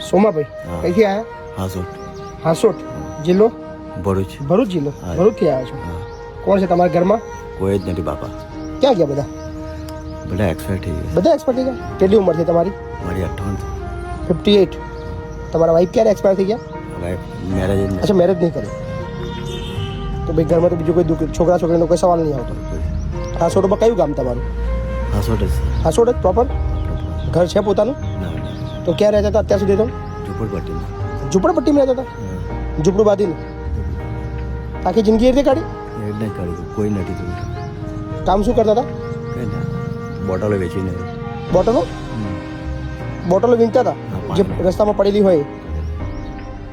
સોમાભાઈ કઈથી આવ્યા? હાસોટ જિલ્લો ભરૂચ. ભરૂચ જિલ્લો. ભરૂચથી આવ્યા છો. કોણ છે તમારા ઘરમાં? કોઈ જ નથી બાપા. ક્યાં ગયા બધા? બધા એક્સપર્ટ થઈ ગયા. બધા એક્સપર્ટ થઈ ગયા? કેટલી ઉંમર છે તમારી? મારી 58. 58. તમારા વાઈફ ક્યારે એક્સપાયર થઈ ગયા? Wife marriage. અચ્છા, મેરેજ નહીં કર્યું. તો ભાઈ ઘરમાં તો બીજું કોઈ છોકરા છોકરીનો કોઈ સવાલ નહીં આવતો. હાસોટમાં કયું ગામ તમારું? હાસોટ જ. હાસોટ જ પ્રોપર? ઘર છે પોતાનું? તો ક્યાં રહેતા હતા અત્યાર સુધી? તો ઝુંપડપટ્ટીમાં. ઝુંપડપટ્ટીમાં રહેતા હતા? ઝૂંપડું બાંધીને આખી જિંદગી એ રીતે કાઢી? એ નહીં કાઢ્યું, કોઈ નથી કર્યું. કામ શું કરતા હતા? કંઈ ના, બોટલો વેચીને. બોટલો વીંચતા હતા જે રસ્તામાં પડેલી હોય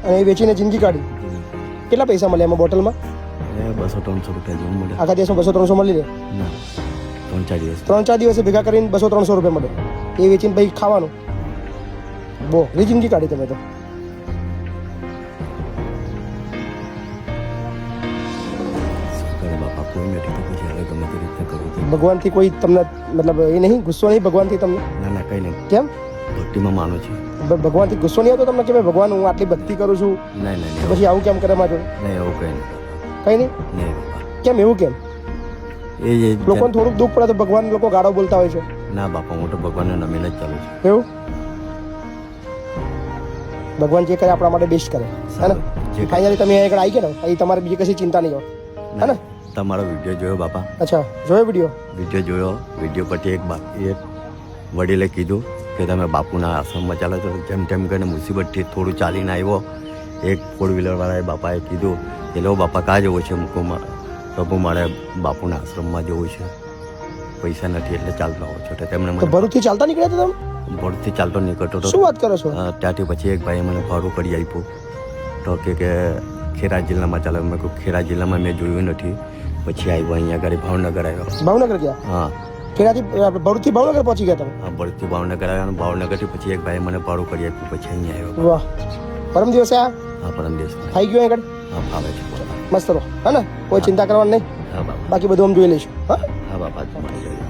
અને એ વેચીને જિંદગી કાઢી. કેટલા પૈસા મળે એમાં બોટલમાં? 200-300 રૂપિયા જેવું મળે. આખા દિવસમાં 200-300 મળી રહે? ના, 3-4 દિવસ. 3-4 દિવસે ભેગા કરીને 200-300 રૂપિયા મળે. એ વેચીને પછી ખાવાનું. બહુ જિંદગી કાઢી તમે તો. બાપા કોઈ નથી તો પછી હવે ગમે તે રીતે કરવું છે. ભગવાનથી કોઈ તમને મતલબ એ નહીં, ગુસ્સો નહીં ભગવાનથી તમને? ના કંઈ નહીં. કેમ? ભક્તિમાં માનું છું. ભગવાનથી ગુસ્સો નહીં આવતો તમને કે ભાઈ ભગવાન હું આટલી ભક્તિ કરું છું નહીં. પછી આવું કેમ કરે મારા જોડે? નહીં, એવું કંઈ નહીં. કઈ નહીં? નહીં બાપા. કેમ એવું કેમ? એ લોકોને થોડુંક દુઃખ પડે તો ભગવાન લોકો ગાળો બોલતા હોય છે. ના બાપા, હું તો ભગવાનને નમીને જ ચાલુ છું. એવું? ભગવાન જે કરે આપણા માટે બેસ્ટ કરે, હે ને? ફાઇનલી તમે અહીંયા આગળ આવી ગયા ને, અહીં તમારે બીજી કશી ચિંતા નહીં હોય, હે ને? તમારો વિડીયો જોયો બાપા? અચ્છા, જોયો વિડીયો? વિડીયો પરથી એક વડીલે કીધું કે તમે બાપુના આશ્રમમાં ચાલો છો. જેમ તેમ કરીને મુસીબતથી થોડું ચાલીને આવ્યો. એક ફોર વ્હીલરવાળાએ બાપાએ કીધું કે લો બાપા કાં જવું છે? મૂકુમાં પ્રભુ મારે બાપુના આશ્રમમાં જવું છે, પૈસા નથી એટલે ચાલતો આવો છો. તેમણે મને ભરૂચથી ચાલતા નીકળ્યા હતા તમે? ભરૂચથી ચાલતો નીકળતો હતો. શું વાત કરો છો? ત્યાંથી પછી એક ભાઈએ મને ભાડું કરી આપ્યું. તો કે ખેડા જિલ્લામાં ચાલે. મેં કહ્યું ખેડા જિલ્લામાં મેં જોયું નથી. પછી આવ્યો અહીંયા આગળ ભાવનગર આવ્યો. ભાવનગર ગયા? હા. ખેડાથી ભરૂચથી ભાવનગર પહોંચી ગયા તમે? હા, ભરૂચથી ભાવનગર આવ્યો અને ભાવનગરથી પછી એક ભાઈએ મને ભાડું કરી આપ્યું. પછી અહીંયા આવ્યો. વાહ, પરમ દિવસે આ? હા, પરમ દિવસ થઈ ગયો આગળ? હા, ફાવે છે. મસ્ત રહો, હે ને? કોઈ ચિંતા કરવાની નહીં. હા બાપા. બાકી બધું આમ જોઈ લઈશું. હા હા બાપા, તમારી જોડે.